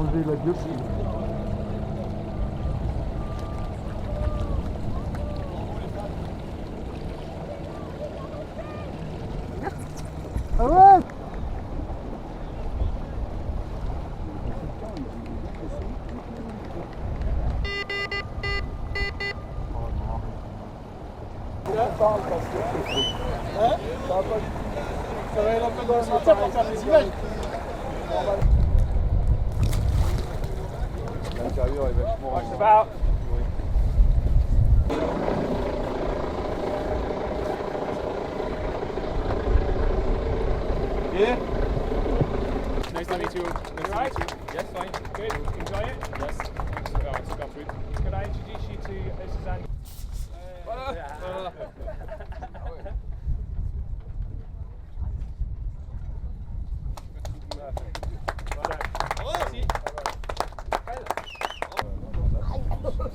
enlever la dioxine. Ah ouais. Ça va aller un peu dans le matin pour faire des images. L'intérieur est vachement... Je sais pas. Yeah. Nice to meet you. Nice to meet you. Yes, fine. Good. Enjoy it? Yes. Super food. Could I introduce you to Suzanne? Voilà.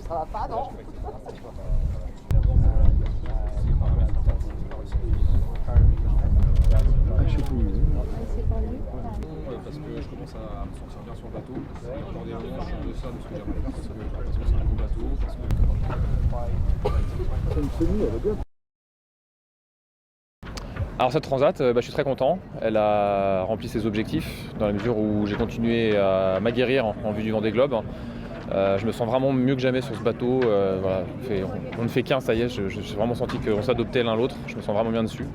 Ça va pas, non? Parce que je commence à me sentir bien sur le bateau. Il y a encore des moments, je suis en deçà de ce que j'aimerais faire parce que c'est un gros bateau. Alors cette transat, je suis très content. Elle a rempli ses objectifs dans la mesure où j'ai continué à m'aguerrir en vue du Vendée Globe. Je me sens vraiment mieux que jamais sur ce bateau. Voilà, on ne fait qu'un, ça y est, j'ai vraiment senti qu'on s'adoptait l'un l'autre. Je me sens vraiment bien dessus.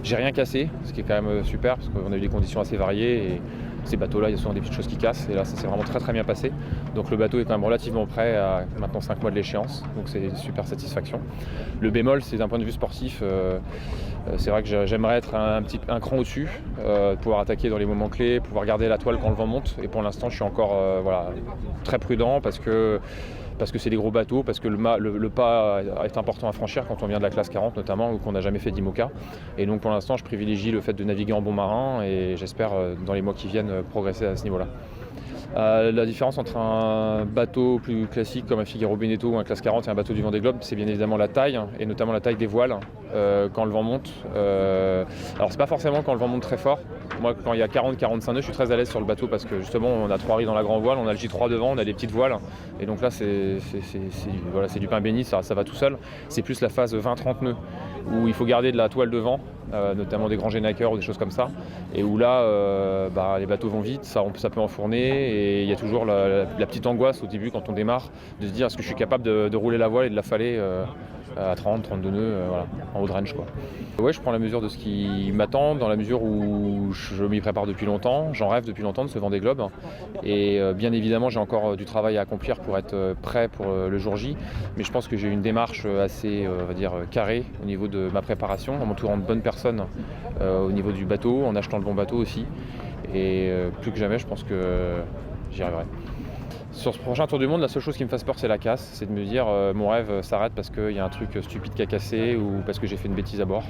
J'ai rien cassé, ce qui est quand même super parce qu'on a eu des conditions assez variées. Et ces bateaux-là, il y a souvent des petites choses qui cassent. Et là, ça s'est vraiment très bien passé. Donc le bateau est quand même relativement prêt à maintenant 5 mois de l'échéance. Donc c'est une super satisfaction. Le bémol, c'est d'un point de vue sportif. C'est vrai que j'aimerais être un cran au-dessus, pouvoir attaquer dans les moments clés, pouvoir garder la toile quand le vent monte. Et pour l'instant, je suis encore très prudent parce que c'est des gros bateaux, parce que le pas est important à franchir quand on vient de la classe 40 notamment, ou qu'on n'a jamais fait d'IMOCA. Et donc pour l'instant, je privilégie le fait de naviguer en bon marin et j'espère dans les mois qui viennent progresser à ce niveau-là. La différence entre un bateau plus classique comme un Figaro Beneteau ou un classe 40 et un bateau du Vendée Globe, c'est bien évidemment la taille, et notamment la taille des voiles quand le vent monte. Alors c'est pas forcément quand le vent monte très fort. Moi, quand il y a 40-45 nœuds, je suis très à l'aise sur le bateau parce que justement on a 3 riz dans la grande voile, on a le J3 devant, on a des petites voiles, et donc là c'est du pain béni, ça va tout seul. C'est plus la phase 20-30 nœuds où il faut garder de la toile devant, notamment des grands génaqueurs ou des choses comme ça, et où là les bateaux vont vite, ça peut enfourner, et il y a toujours la petite angoisse au début quand on démarre de se dire est-ce que je suis capable de rouler la voile et de la faller à 30-32 nœuds en haut de range, quoi. Ouais, je prends la mesure de ce qui m'attend dans la mesure où je m'y prépare depuis longtemps, j'en rêve depuis longtemps de ce Vendée Globe, et bien évidemment j'ai encore du travail à accomplir pour être prêt pour le jour J, mais je pense que j'ai une démarche assez carrée au niveau de ma préparation, en m'entourant de bonnes personnes au niveau du bateau, en achetant le bon bateau aussi, et plus que jamais je pense que j'y arriverai. Sur ce prochain tour du monde, la seule chose qui me fasse peur, c'est la casse. C'est de me dire mon rêve s'arrête parce qu'il y a un truc stupide qui a cassé ou parce que j'ai fait une bêtise à bord.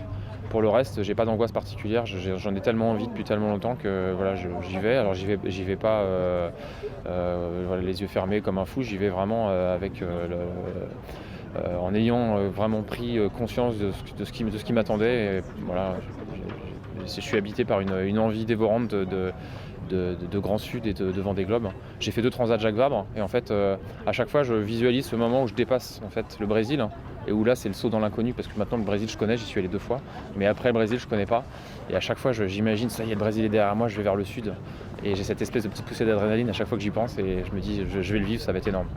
Pour le reste, j'ai pas d'angoisse particulière. J'en ai tellement envie depuis tellement longtemps que voilà, j'y vais. Alors j'y vais pas les yeux fermés comme un fou. J'y vais vraiment en ayant vraiment pris conscience de ce qui m'attendait. Et voilà, je suis habité par une envie dévorante de Grand Sud et de Vendée Globe. J'ai fait 2 transats Jacques Vabre et en fait à chaque fois je visualise ce moment où je dépasse en fait le Brésil et où là c'est le saut dans l'inconnu parce que maintenant le Brésil je connais, j'y suis allé 2 fois, mais après le Brésil je connais pas et à chaque fois j'imagine ça y est, le Brésil est derrière moi, je vais vers le sud et j'ai cette espèce de petite poussée d'adrénaline à chaque fois que j'y pense et je me dis je vais le vivre, ça va être énorme.